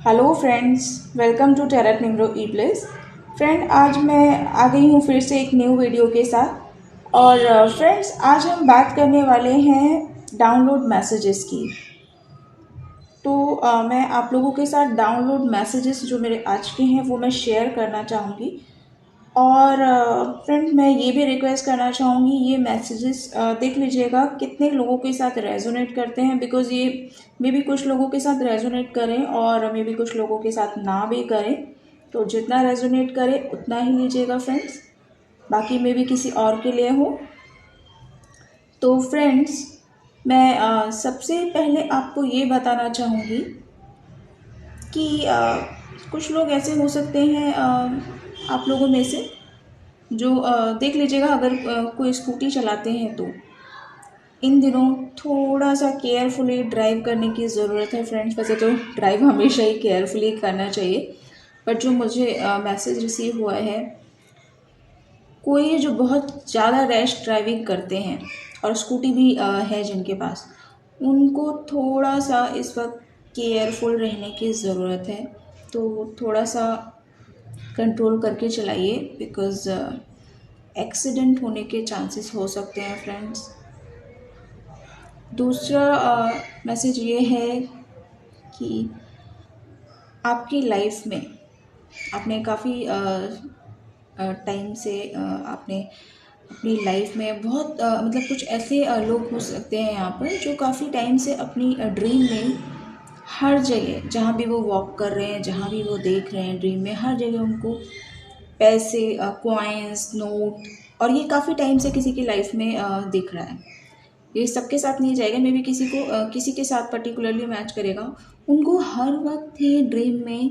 Hello friends, welcome to टेरट निम्रो ई प्लेस। फ्रेंड, आज मैं आ गई हूँ फिर से एक न्यू वीडियो के साथ। और फ्रेंड्स, आज हम बात करने वाले हैं डाउनलोड मैसेजेस की। तो मैं आप लोगों के साथ डाउनलोड मैसेजेस जो मेरे आज के हैं वो मैं शेयर करना चाहूँगी। और फ्रेंड, मैं ये भी रिक्वेस्ट करना चाहूँगी, ये मैसेजेस देख लीजिएगा कितने लोगों के साथ रेजोनेट करते हैं, बिकॉज़ ये मे भी कुछ लोगों के साथ रेजोनेट करें और मे भी कुछ लोगों के साथ ना भी करें। तो जितना रेजोनेट करे उतना ही लीजिएगा फ्रेंड्स, बाकी मे भी किसी और के लिए हो। तो फ्रेंड्स, मैं सबसे पहले आपको ये बताना चाहूँगी कि कुछ लोग ऐसे हो सकते हैं आप लोगों में से जो देख लीजिएगा, अगर कोई स्कूटी चलाते हैं तो इन दिनों थोड़ा सा केयरफुली ड्राइव करने की ज़रूरत है फ्रेंड्स। वैसे तो ड्राइव हमेशा ही केयरफुली करना चाहिए, बट जो मुझे मैसेज रिसीव हुआ है, कोई जो बहुत ज़्यादा रैश ड्राइविंग करते हैं और स्कूटी भी है जिनके पास, उनको थोड़ा सा इस वक्त केयरफुल रहने की ज़रूरत है। तो थोड़ा सा कंट्रोल करके चलाइए, बिकॉज़ एक्सीडेंट होने के चांसेस हो सकते हैं फ्रेंड्स। दूसरा मैसेज ये है कि आपकी लाइफ में आपने काफ़ी टाइम से आपने अपनी लाइफ में बहुत मतलब कुछ ऐसे लोग हो सकते हैं यहाँ पर जो काफ़ी टाइम से अपनी ड्रीम में हर जगह, जहाँ भी वो वॉक कर रहे हैं, जहाँ भी वो देख रहे हैं ड्रीम में, हर जगह उनको पैसे, कॉइन्स, नोट, और ये काफ़ी टाइम से किसी की लाइफ में दिख रहा है। ये सबके साथ नहीं जाएगा, मे बी किसी को किसी के साथ पर्टिकुलरली मैच करेगा। उनको हर वक्त ही ड्रीम में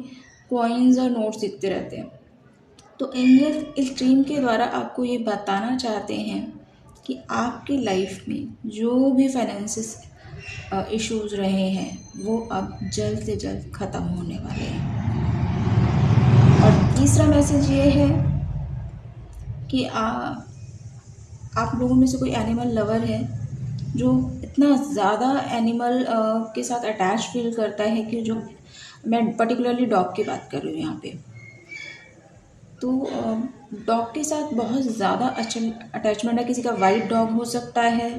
कॉइन्स और नोट्स दिखते रहते हैं। तो एंजल इस ड्रीम के द्वारा आपको ये बताना चाहते हैं कि आपकी लाइफ में जो भी फाइनेंसिस इश्यूज रहे हैं वो अब जल्द से जल्द ख़त्म होने वाले हैं। और तीसरा मैसेज ये है कि आप लोगों में से कोई एनिमल लवर है जो इतना ज़्यादा एनिमल के साथ अटैच फील करता है कि जो मैं पर्टिकुलरली डॉग की बात कर रही हूँ यहाँ पे। तो डॉग के साथ बहुत ज़्यादा अटैचमेंट है। किसी का वाइट डॉग हो सकता है,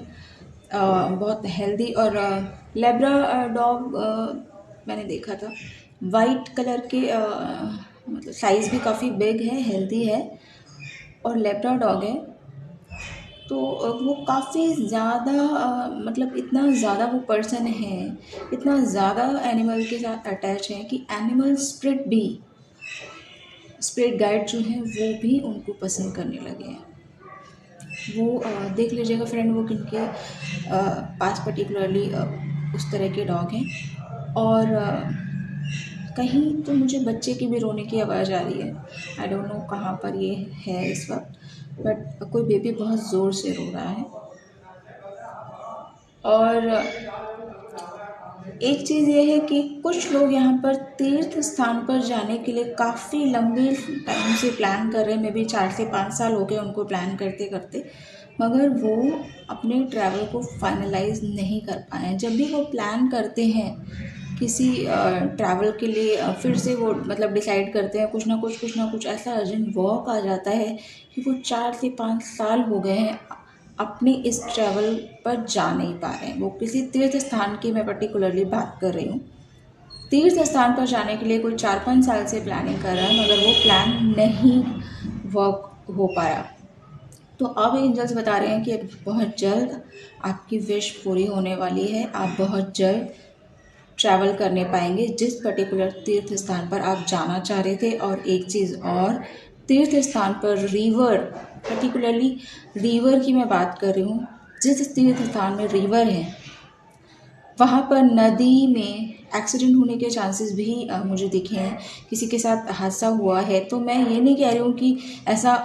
बहुत हेल्दी, और लेब्रा डॉग मैंने देखा था, वाइट कलर के, मतलब साइज़ भी काफ़ी बिग है, हेल्दी है, और लेब्रा डॉग है। तो वो काफ़ी ज़्यादा मतलब इतना ज़्यादा वो पर्सन है, इतना ज़्यादा एनिमल के साथ अटैच है कि एनिमल स्पिरिट गाइड जो हैं वो भी उनको पसंद करने लगे हैं। वो देख लीजिएगा फ्रेंड, वो किनके पास पर्टिकुलरली उस तरह के डॉग हैं। और कहीं तो मुझे बच्चे की भी रोने की आवाज़ आ रही है। आई डोंट नो कहाँ पर ये है इस वक्त, बट कोई बेबी बहुत ज़ोर से रो रहा है। और एक चीज़ ये है कि कुछ लोग यहाँ पर तीर्थ स्थान पर जाने के लिए काफ़ी लंबे टाइम से प्लान कर रहे हैं। मे बी 4 से 5 साल हो गए उनको प्लान करते करते, मगर वो अपने ट्रैवल को फाइनलाइज नहीं कर पाए हैं। जब भी वो प्लान करते हैं किसी ट्रैवल के लिए, फिर से वो मतलब डिसाइड करते हैं, कुछ ना कुछ ऐसा अर्जेंट वॉक आ जाता है कि वो 4 से 5 साल हो गए हैं अपने इस ट्रैवल पर जा नहीं पा रहे हैं। वो किसी तीर्थ स्थान की मैं पर्टिकुलरली बात कर रही हूँ। तीर्थ स्थान पर जाने के लिए कोई 4-5 साल से प्लानिंग कर रहा है, मगर वो प्लान नहीं वर्क हो पा रहा। तो अब एंजल्स बता रहे हैं कि बहुत जल्द आपकी विश पूरी होने वाली है। आप बहुत जल्द ट्रैवल करने पाएंगे जिस पर्टिकुलर तीर्थ स्थान पर आप जाना चाह रहे थे। और एक चीज़ और, तीर्थ स्थान पर रिवर, पर्टिकुलरली रिवर की मैं बात कर रही हूँ, जिस तीर्थ स्थान में रिवर है वहाँ पर नदी में एक्सीडेंट होने के चांसेस भी मुझे दिखे हैं। किसी के साथ हादसा हुआ है, तो मैं ये नहीं कह रही हूँ कि ऐसा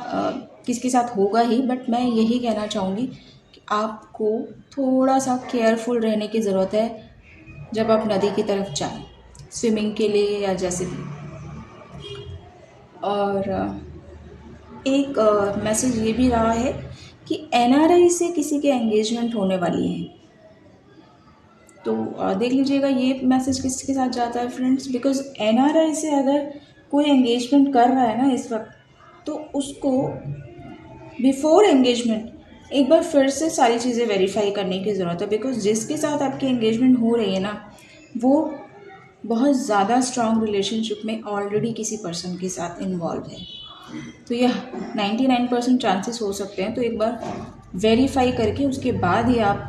किसी के साथ होगा ही, बट मैं यही कहना चाहूँगी कि आपको थोड़ा सा केयरफुल रहने की ज़रूरत है जब आप नदी की तरफ जाएं, स्विमिंग के लिए या जैसे भी। और एक मैसेज ये भी रहा है कि एनआरआई से किसी के एंगेजमेंट होने वाली है। तो देख लीजिएगा ये मैसेज किसके साथ जाता है फ्रेंड्स, बिकॉज एनआरआई से अगर कोई एंगेजमेंट कर रहा है ना इस वक्त, तो उसको बिफोर एंगेजमेंट एक बार फिर से सारी चीज़ें वेरीफाई करने की ज़रूरत है, बिकॉज जिसके साथ आपकी एंगेजमेंट हो रही है ना, वो बहुत ज़्यादा स्ट्रॉन्ग रिलेशनशिप में ऑलरेडी किसी पर्सन के साथ इन्वॉल्व है। तो यह 99% चांसेस हो सकते हैं। तो एक बार वेरीफाई करके उसके बाद ही आप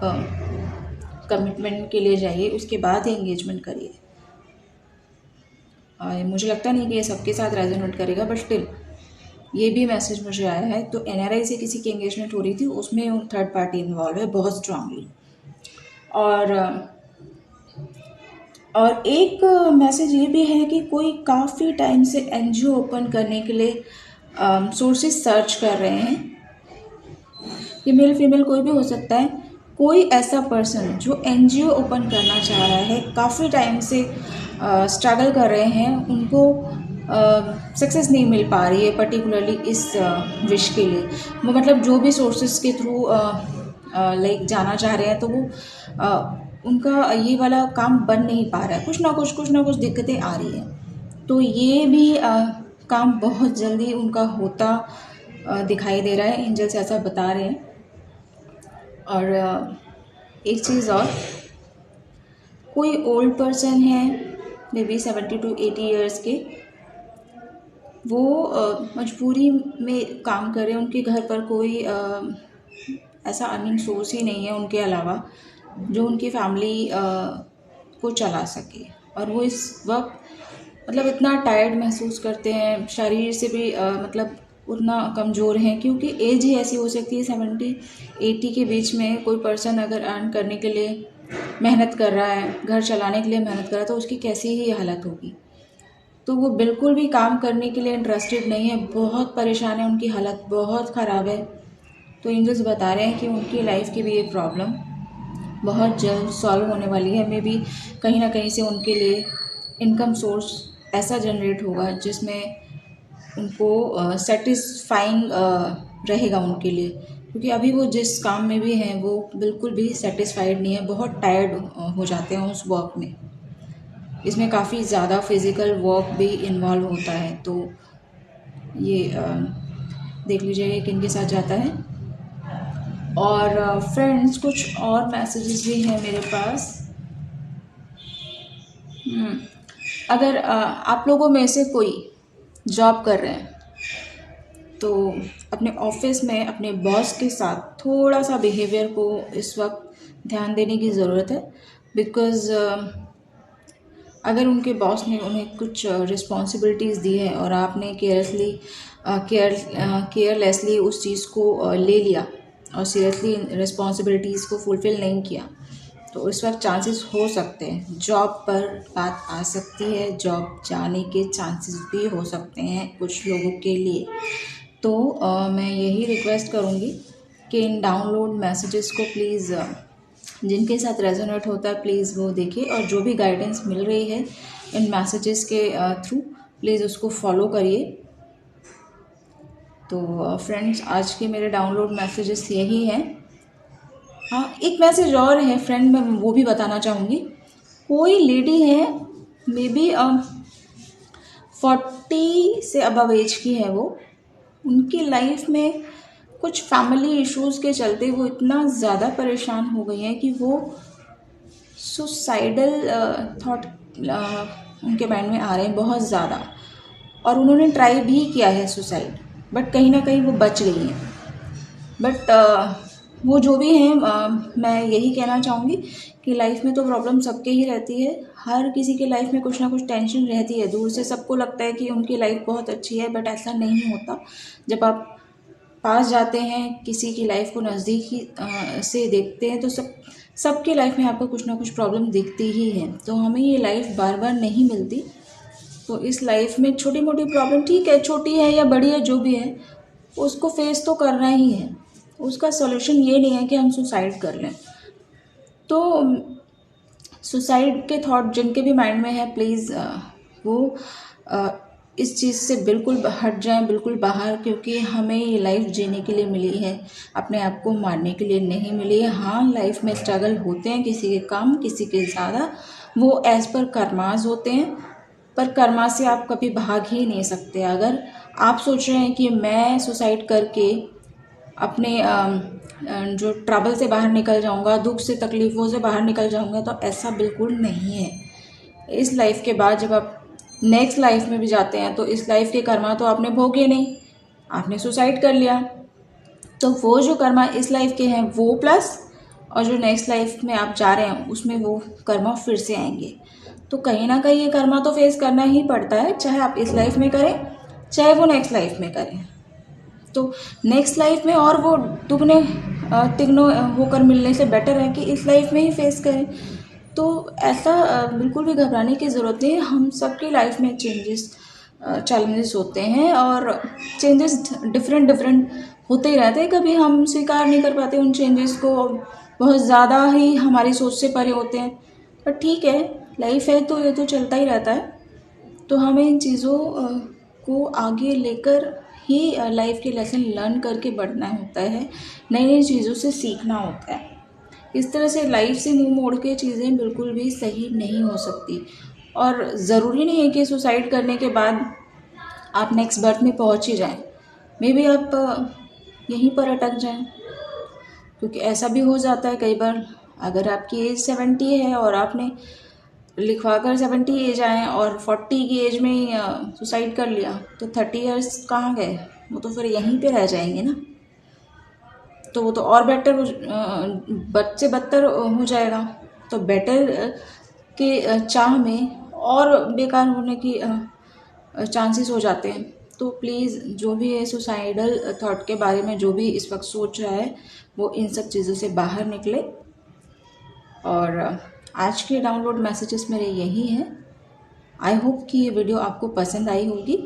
कमिटमेंट के लिए जाइए, उसके बाद ही एंगेजमेंट करिए। मुझे लगता नहीं कि ये सबके साथ रेजोनेट करेगा, बट स्टिल ये भी मैसेज मुझे आया है। तो एनआरआई से किसी की एंगेजमेंट हो रही थी, उसमें थर्ड पार्टी इन्वॉल्व है बहुत स्ट्रांगली। और एक मैसेज ये भी है कि कोई काफ़ी टाइम से एनजीओ ओपन करने के लिए सोर्सेज सर्च कर रहे हैं। ये मेल फीमेल कोई भी हो सकता है। कोई ऐसा पर्सन जो एनजीओ ओपन करना चाह रहा है, काफ़ी टाइम से स्ट्रगल कर रहे हैं, उनको सक्सेस नहीं मिल पा रही है पर्टिकुलरली इस विश के लिए। वो मतलब जो भी सोर्सेज के थ्रू लाइक जाना चाह रहे हैं, तो वो उनका ये वाला काम बन नहीं पा रहा है, कुछ ना कुछ दिक्कतें आ रही हैं। तो ये भी काम बहुत जल्दी उनका होता दिखाई दे रहा है, एंजल्स ऐसा बता रहे हैं। और एक चीज़ और, कोई ओल्ड पर्सन है मे बी 70 to 80 ईयर्स के, वो मजबूरी में काम कर रहे हैं। उनके घर पर कोई ऐसा अर्निंग सोर्स ही नहीं है उनके अलावा जो उनकी फैमिली को चला सके, और वो इस वक्त मतलब इतना टायर्ड महसूस करते हैं, शरीर से भी मतलब उतना कमज़ोर हैं, क्योंकि एज ही ऐसी हो सकती है 70-80 के बीच में। कोई पर्सन अगर अर्न करने के लिए मेहनत कर रहा है, घर चलाने के लिए मेहनत कर रहा है, तो उसकी कैसी ही हालत होगी। तो वो बिल्कुल भी काम करने के लिए इंटरेस्टेड नहीं है, बहुत परेशान है, उनकी हालत बहुत ख़राब है। तो एंजल्स बता रहे हैं कि उनकी लाइफ की भी ये प्रॉब्लम बहुत जल्द सॉल्व होने वाली है। मे बी कहीं ना कहीं से उनके लिए इनकम सोर्स ऐसा जनरेट होगा जिसमें उनको सेटिस्फाइंग रहेगा उनके लिए, क्योंकि अभी वो जिस काम में भी हैं वो बिल्कुल भी सेटिस्फाइड नहीं है, बहुत टायर्ड हो जाते हैं उस वर्क में। इसमें काफ़ी ज़्यादा फिज़िकल वर्क भी इन्वॉल्व होता है। तो ये देख लीजिए किन के साथ जाता है। और फ्रेंड्स, कुछ और मैसेजेस भी हैं मेरे पास। अगर आप लोगों में से कोई जॉब कर रहे हैं, तो अपने ऑफिस में अपने बॉस के साथ थोड़ा सा बिहेवियर को इस वक्त ध्यान देने की ज़रूरत है, बिकॉज़ अगर उनके बॉस ने उन्हें कुछ रिस्पॉन्सिबिलिटीज़ दी है और आपने केयरलेसली उस चीज़ को ले लिया और सीरियसली रिस्पॉन्सिबिलिटीज़ को फुलफ़िल नहीं किया, तो इस वक्त चांसेस हो सकते हैं जॉब पर बात आ सकती है, जॉब जाने के चांसेस भी हो सकते हैं कुछ लोगों के लिए। तो मैं यही रिक्वेस्ट करूँगी कि इन डाउनलोड मैसेजेस को प्लीज़ जिनके साथ रेजोनेट होता है प्लीज़ वो देखिए, और जो भी गाइडेंस मिल रही है इन मैसेजेस के थ्रू प्लीज़ उसको फॉलो करिए। तो फ्रेंड्स, आज के मेरे डाउनलोड मैसेजेस यही हैं। हाँ, एक मैसेज और है फ्रेंड, मैं वो भी बताना चाहूँगी। कोई लेडी है, मे बी 40 से अबव एज की है, वो उनकी लाइफ में कुछ फैमिली इश्यूज़ के चलते वो इतना ज़्यादा परेशान हो गई हैं कि वो सुसाइडल थॉट उनके माइंड में आ रहे हैं बहुत ज़्यादा, और उन्होंने ट्राई भी किया है सुसाइड, बट कहीं ना कहीं वो बच गई हैं। बट वो जो भी हैं, मैं यही कहना चाहूँगी कि लाइफ में तो प्रॉब्लम सबके ही रहती है, हर किसी के लाइफ में कुछ ना कुछ टेंशन रहती है। दूर से सबको लगता है कि उनकी लाइफ बहुत अच्छी है, बट ऐसा नहीं होता। जब आप पास जाते हैं, किसी की लाइफ को नज़दीक से देखते हैं, तो सबकी लाइफ में आपको कुछ ना कुछ प्रॉब्लम दिखती ही है। तो हमें ये लाइफ बार बार नहीं मिलती, तो इस लाइफ में छोटी मोटी प्रॉब्लम, ठीक है छोटी है या बड़ी है जो भी है, उसको फेस तो करना ही है। उसका सॉल्यूशन ये नहीं है कि हम सुसाइड कर लें। तो सुसाइड के थॉट जिनके भी माइंड में है, प्लीज़ वो इस चीज़ से बिल्कुल हट जाएं, बिल्कुल बाहर, क्योंकि हमें ये लाइफ जीने के लिए मिली है, अपने आप को मारने के लिए नहीं मिली है। हाँ, लाइफ में स्ट्रगल होते हैं, किसी के कम किसी के ज़्यादा, वो एज़ पर कर्मास होते हैं, पर कर्मा से आप कभी भाग ही नहीं सकते। अगर आप सोच रहे हैं कि मैं सुसाइड करके अपने जो ट्रबल से बाहर निकल जाऊंगा, दुख से तकलीफ़ों से बाहर निकल जाऊंगा, तो ऐसा बिल्कुल नहीं है। इस लाइफ के बाद जब आप नेक्स्ट लाइफ में भी जाते हैं तो इस लाइफ के कर्मा तो आपने भोगे नहीं, आपने सुसाइड कर लिया, तो वो जो कर्मा इस लाइफ के हैं वो प्लस, और जो नेक्स्ट लाइफ में आप जा रहे हैं उसमें वो कर्मा फिर से आएंगे। तो कहीं ना कहीं ये कर्मा तो फेस करना ही पड़ता है, चाहे आप इस लाइफ में करें चाहे वो नेक्स्ट लाइफ में करें। तो नेक्स्ट लाइफ में और वो दुगने तिगनों होकर मिलने से बेटर है कि इस लाइफ में ही फेस करें। तो ऐसा बिल्कुल भी घबराने की ज़रूरत नहीं है। हम सबकी लाइफ में चैलेंजेस होते हैं, और चेंजेस डिफरेंट होते ही रहते हैं। कभी हम स्वीकार नहीं कर पाते उन चेंजेस को, बहुत ज़्यादा ही हमारी सोच से परे होते हैं, पर ठीक है, लाइफ है तो ये तो चलता ही रहता है। तो हमें इन चीज़ों को आगे लेकर ही लाइफ के लेसन लर्न करके बढ़ना होता है, नई नई चीज़ों से सीखना होता है। इस तरह से लाइफ से मुंह मोड़ के चीज़ें बिल्कुल भी सही नहीं हो सकती, और ज़रूरी नहीं है कि सुसाइड करने के बाद आप नेक्स्ट बर्थ में पहुंच ही जाएं। मे बी आप यहीं पर अटक जाएं, क्योंकि ऐसा भी हो जाता है कई बार। अगर आपकी एज 70 है और आपने लिखवा कर 70 एज आए और 40 की एज में ही सुसाइड कर लिया, तो 30 ईयर्स कहाँ गए? वो तो फिर यहीं पे रह जाएंगे ना। तो वो तो और बेटर बद से बदतर हो जाएगा। तो बेटर के चाह में और बेकार होने की चांसेस हो जाते हैं। तो प्लीज़ जो भी है सुसाइडल थॉट के बारे में जो भी इस वक्त सोच रहा है, वो इन सब चीज़ों से बाहर निकले। और आज के डाउनलोड मैसेजेस मेरे यही हैं। आई होप कि ये वीडियो आपको पसंद आई होगी।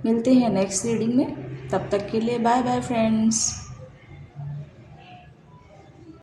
मिलते हैं नेक्स्ट रीडिंग में, तब तक के लिए बाय बाय फ्रेंड्स।